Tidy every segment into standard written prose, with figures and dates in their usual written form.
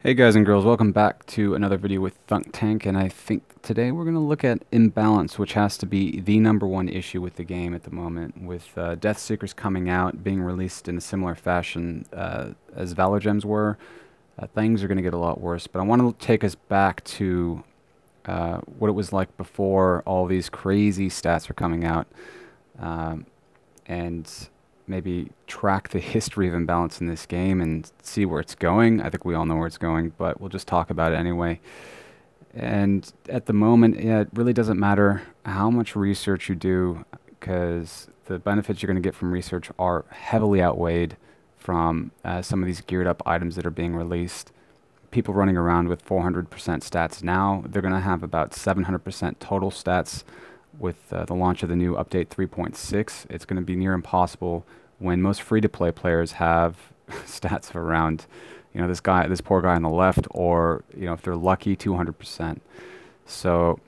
Hey guys and girls, welcome back to another video with Thunk Tank, and I think today we're going to look at imbalance, which has to be the number one issue with the game at the moment, with Death Seekers coming out, being released in a similar fashion as Valor Gems were. Things are going to get a lot worse, but I want to take us back to what it was like before all these crazy stats were coming out, um, and maybe track the history of imbalance in this game and see where it's going. I think we all know where it's going, but we'll just talk about it anyway. And at the moment, yeah, it really doesn't matter how much research you do, because the benefits you're going to get from research are heavily outweighed from some of these geared up items that are being released. People running around with 400% stats now, they're going to have about 700% total stats with the launch of the new update 3.6. It's going to be near impossible when most free-to-play players have stats of around, this poor guy on the left, or, if they're lucky, 200%. So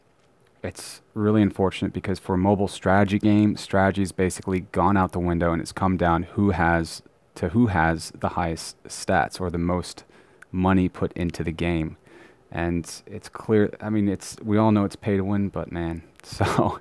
it's really unfortunate because for a mobile strategy game, strategy's basically gone out the window, and it's come down who has the highest stats or the most money put into the game. And it's clear, I mean, we all know it's pay to win, but man, so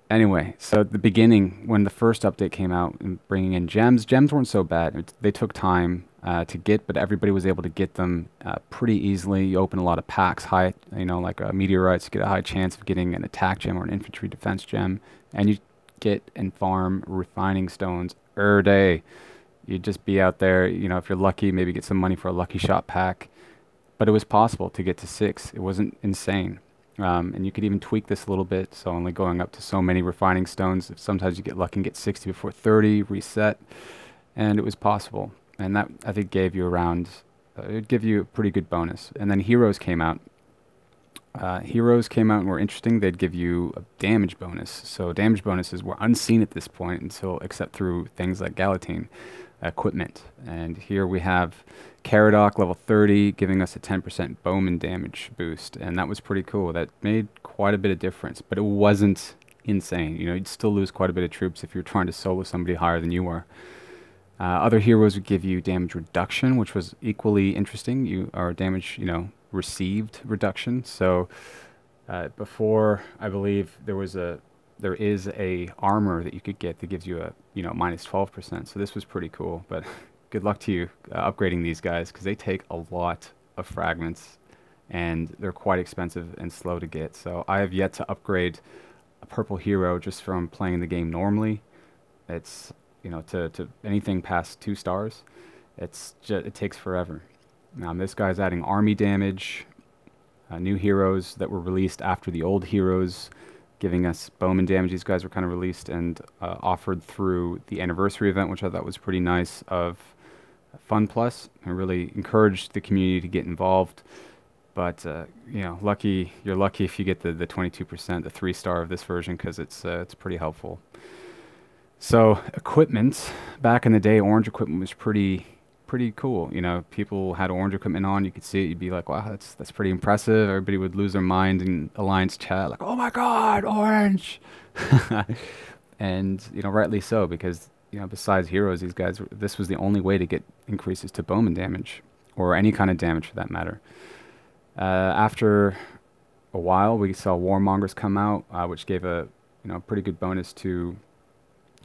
anyway, so at the beginning, when the first update came out and bringing in gems weren't so bad. They took time to get, but everybody was able to get them pretty easily. You open a lot of packs, high, like meteorites, you get a high chance of getting an attack gem or an infantry defense gem, and you get and farm refining stones every day. You'd just be out there, if you're lucky, maybe get some money for a lucky shot pack. But it was possible to get to 6. It wasn't insane. And you could even tweak this a little bit, so only going up to so many refining stones. If sometimes you get lucky and get 60 before 30, reset, and it was possible. And that, I think, gave you around, it'd give you a pretty good bonus. And then heroes came out. Heroes came out and were interesting. They'd give you a damage bonus. So damage bonuses were unseen at this point except through things like Galatine equipment. And here we have Caradoc level 30 giving us a 10% bowman damage boost, and that was pretty cool. That made quite a bit of difference, but it wasn't insane. You'd still lose quite a bit of troops if you're trying to solo somebody higher than you are. Other heroes would give you damage reduction, which was equally interesting. Damage, received reduction. So before, I believe there is a armor that you could get that gives you a minus 12%. So this was pretty cool, but good luck to you upgrading these guys, because they take a lot of fragments and they're quite expensive and slow to get. So I have yet to upgrade a purple hero just from playing the game normally. It's to anything past 2 stars, it takes forever. Now this guy's adding army damage, new heroes that were released after the old heroes, giving us bowman damage. These guys were kind of released and offered through the anniversary event, which I thought was pretty nice of Fun Plus. I really encouraged the community to get involved. But you're lucky if you get the 22%, the 3-star of this version, because it's pretty helpful. So equipment, back in the day, orange equipment was pretty cool. People had orange equipment on. You could see it. You'd be like, wow, that's pretty impressive. Everybody would lose their mind in Alliance chat, like, oh my God, orange. And, rightly so, because, besides heroes, this was the only way to get increases to bowman damage, or any kind of damage for that matter. After a while, we saw Warmongers come out, which gave a, pretty good bonus to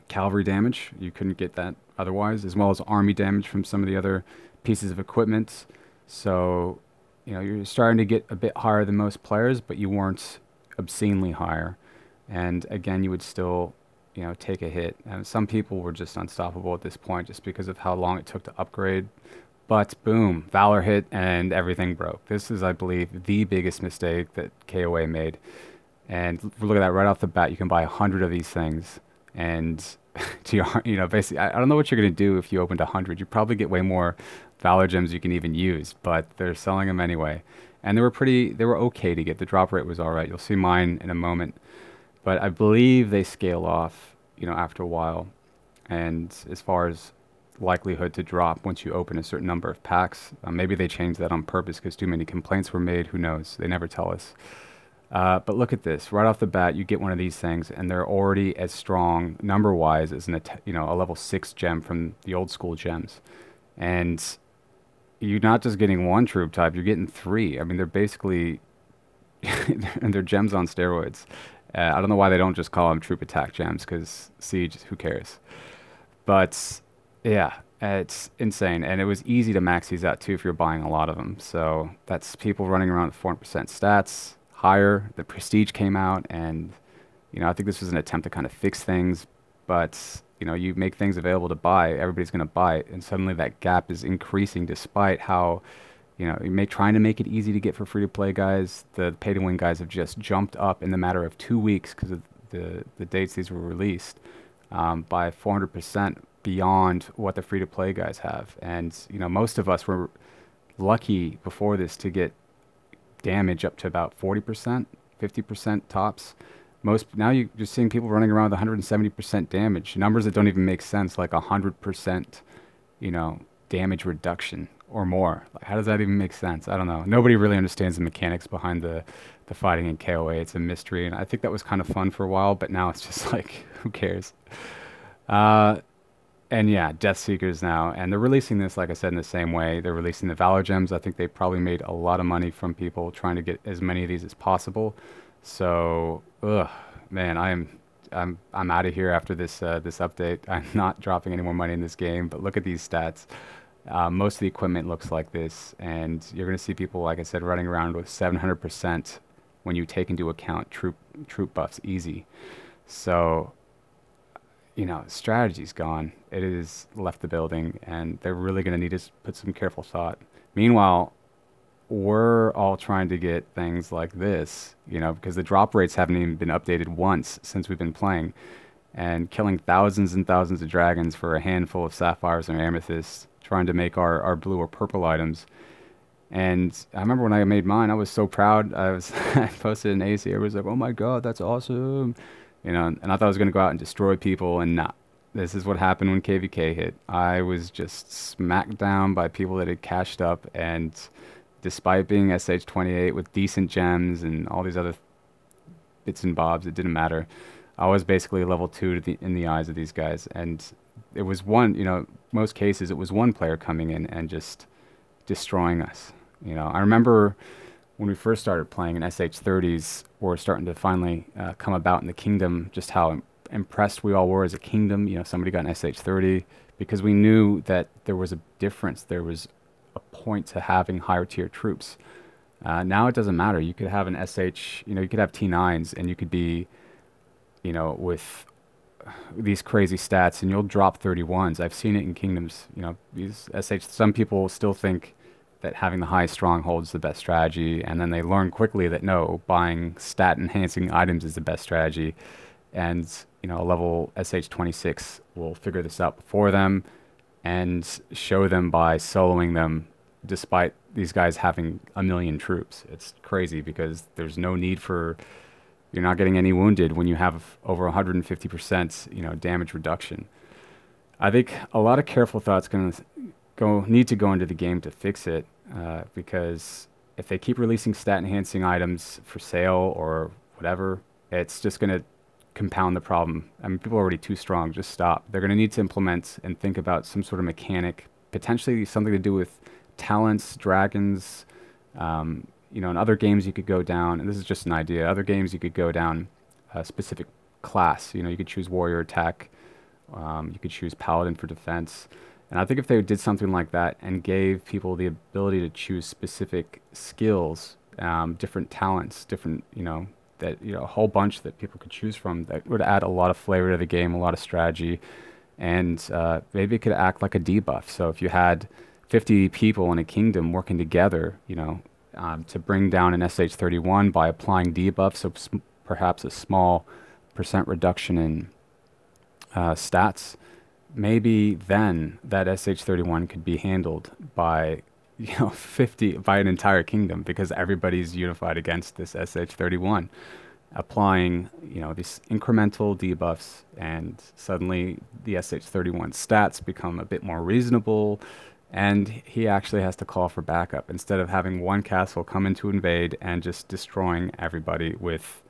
cavalry damage. You couldn't get that otherwise, as well as army damage from some of the other pieces of equipment. So, you're starting to get a bit higher than most players, but you weren't obscenely higher. And again, you would still, take a hit. And some people were just unstoppable at this point just because of how long it took to upgrade. But boom, Valor hit and everything broke. This is, I believe, the biggest mistake that KOA made. And look at that, right off the bat, you can buy 100 of these things. And to your, basically, I don't know what you're going to do if you opened 100. You probably get way more Valor gems you can even use, but they're selling them anyway. And they were okay to get. The drop rate was all right. You'll see mine in a moment. But I believe they scale off, after a while. And as far as likelihood to drop once you open a certain number of packs, maybe they changed that on purpose because too many complaints were made. Who knows? They never tell us. But look at this. Right off the bat, you get one of these things, and they're already as strong number-wise as a level 6 gem from the old school gems. And you're not just getting one troop type, you're getting three. I mean, they're basically and they're gems on steroids. I don't know why they don't just call them troop attack gems, because Siege, who cares? But yeah, it's insane. And it was easy to max these out too if you're buying a lot of them. So that's people running around with 400% stats higher. The Prestige came out, and I think this was an attempt to kind of fix things. But you make things available to buy, everybody's going to buy it, and suddenly that gap is increasing despite how trying to make it easy to get for free to play guys. The pay to win guys have just jumped up in the matter of 2 weeks because of the dates these were released, by 400% beyond what the free to play guys have. And most of us were lucky before this to get damage up to about 40%, 50% tops. Most now you're just seeing people running around with 170% damage, numbers that don't even make sense, like 100%, damage reduction or more. Like, how does that even make sense? I don't know. Nobody really understands the mechanics behind the fighting in KOA. It's a mystery, and I think that was kind of fun for a while, but now it's just like, who cares? Uh, and yeah, Death Seekers now, and they're releasing this, like I said, in the same way. They're releasing the Valor Gems. I think they probably made a lot of money from people trying to get as many of these as possible. So, ugh, man, I'm out of here after this update. I'm not dropping any more money in this game, but look at these stats. Most of the equipment looks like this, and you're going to see people, like I said, running around with 700% when you take into account troop buffs easy. So, strategy's gone. It has left the building, and they're really going to need to put some careful thought. Meanwhile, we're all trying to get things like this, because the drop rates haven't even been updated once since we've been playing, and killing thousands and thousands of dragons for a handful of sapphires and amethysts, trying to make our blue or purple items. And I remember when I made mine, I was so proud. I posted an AC. Everybody was like, "Oh my God, that's awesome!" And I thought I was gonna go out and destroy people, and nah. This is what happened when KVK hit. I was just smacked down by people that had cashed up, and despite being SH28 with decent gems and all these other bits and bobs, it didn't matter. I was basically level 2 in the eyes of these guys, and it was most cases it was one player coming in and just destroying us. I remember when we first started playing, and SH30s were starting to finally come about in the kingdom, just how impressed we all were as a kingdom. Somebody got an SH30 because we knew that there was a difference. There was a point to having higher tier troops. Now it doesn't matter. You could have an SH, you could have T9s, and you could be, with these crazy stats, and you'll drop 31s. I've seen it in kingdoms. These SH. Some people still think that having the high stronghold is the best strategy, and then they learn quickly that no, buying stat enhancing items is the best strategy. And a level SH26 will figure this out for them and show them by soloing them, despite these guys having a million troops. It's crazy because there's no need for, you're not getting any wounded when you have over 150%, damage reduction. I think a lot of careful thought's going to need to go into the game to fix it, because if they keep releasing stat enhancing items for sale or whatever, it's just going to compound the problem. I mean, people are already too strong. Just stop. They're going to need to implement and think about some sort of mechanic, potentially something to do with talents, dragons. In other games you could go down, and this is just an idea, other games you could go down a specific class. You could choose warrior attack, you could choose paladin for defense. And I think if they did something like that and gave people the ability to choose specific skills, different talents, different, a whole bunch that people could choose from, that would add a lot of flavor to the game, a lot of strategy, and maybe it could act like a debuff. So if you had 50 people in a kingdom working together, to bring down an SH31 by applying debuffs, so perhaps a small percent reduction in stats, maybe then that SH31 could be handled by 50 by an entire kingdom, because everybody's unified against this SH31, applying these incremental debuffs, and suddenly the SH31 stats become a bit more reasonable, and he actually has to call for backup instead of having one castle come in to invade and just destroying everybody with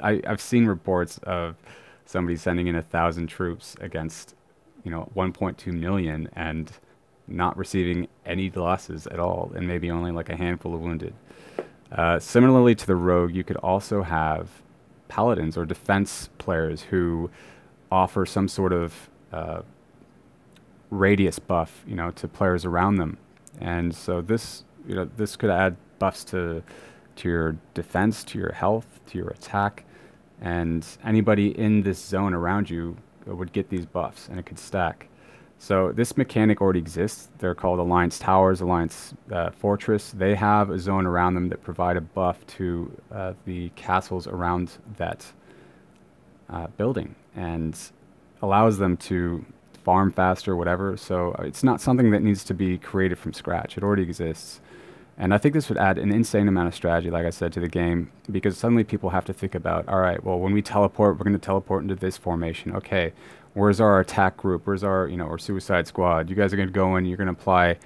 I've seen reports of somebody sending in 1,000 troops against 1.2 million, and not receiving any losses at all, and maybe only like a handful of wounded. Similarly to the rogue, you could also have paladins or defense players who offer some sort of radius buff, to players around them, and so this could add buffs to your defense, to your health, to your attack, and anybody in this zone around you would get these buffs, and it could stack. So this mechanic already exists. They're called Alliance Towers, Alliance Fortress. They have a zone around them that provide a buff to the castles around that building, and allows them to farm faster, whatever. So it's not something that needs to be created from scratch. It already exists. And I think this would add an insane amount of strategy, like I said, to the game, because suddenly people have to think about, all right, well, when we teleport, we're going to teleport into this formation. Okay, where's our attack group? Where's our, our suicide squad? You guys are going to go in, you're going to apply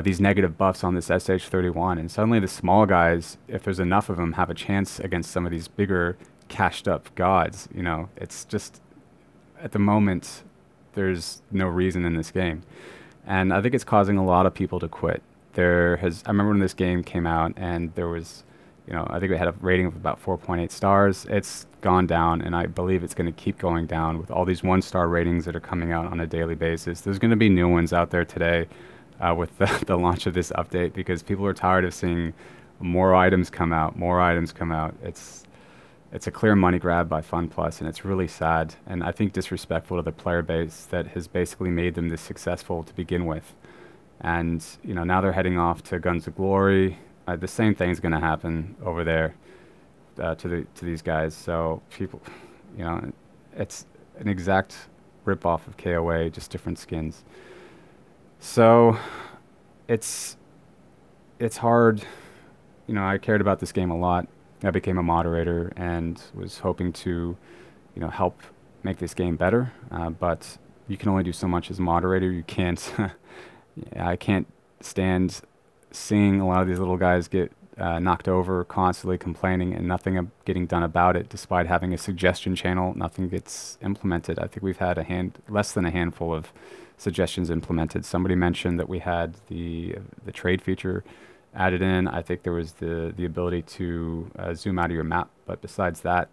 these negative buffs on this SH-31. And suddenly the small guys, if there's enough of them, have a chance against some of these bigger, cashed up gods. It's just, at the moment, there's no reason in this game. And I think it's causing a lot of people to quit. I remember when this game came out and there was, I think we had a rating of about 4.8 stars. It's gone down, and I believe it's going to keep going down with all these 1-star ratings that are coming out on a daily basis. There's going to be new ones out there today with the launch of this update, because people are tired of seeing more items come out, It's a clear money grab by FunPlus, and it's really sad, and I think disrespectful to the player base that has basically made them this successful to begin with. And now they're heading off to Guns of Glory. The same thing's going to happen over there to these guys. So people, it's an exact rip-off of KOA, just different skins. So it's hard. I cared about this game a lot. I became a moderator and was hoping to, help make this game better. But you can only do so much as a moderator. You can't. I can't stand seeing a lot of these little guys get knocked over, constantly complaining, and nothing getting done about it. Despite having a suggestion channel, nothing gets implemented. I think we've had less than a handful of suggestions implemented. Somebody mentioned that we had the trade feature added in. I think there was the ability to zoom out of your map, but besides that,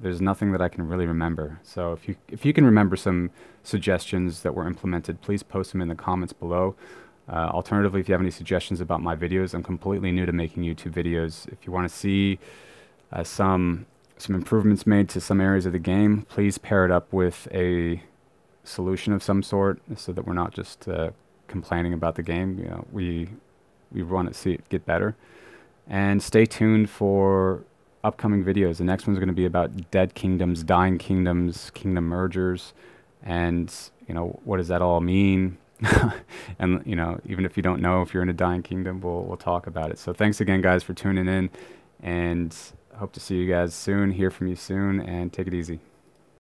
there's nothing that I can really remember. So if you can remember some suggestions that were implemented, please post them in the comments below. Alternatively, if you have any suggestions about my videos, I'm completely new to making YouTube videos. If you want to see some improvements made to some areas of the game, please pair it up with a solution of some sort, so that we're not just complaining about the game. We want to see it get better. And stay tuned for upcoming videos. The next one's going to be about Dead Kingdoms, Dying Kingdoms, Kingdom Mergers, and what does that all mean? And even if you don't know if you're in a dying kingdom, we'll talk about it. So thanks again, guys, for tuning in, and hope to see you guys soon, hear from you soon, and take it easy.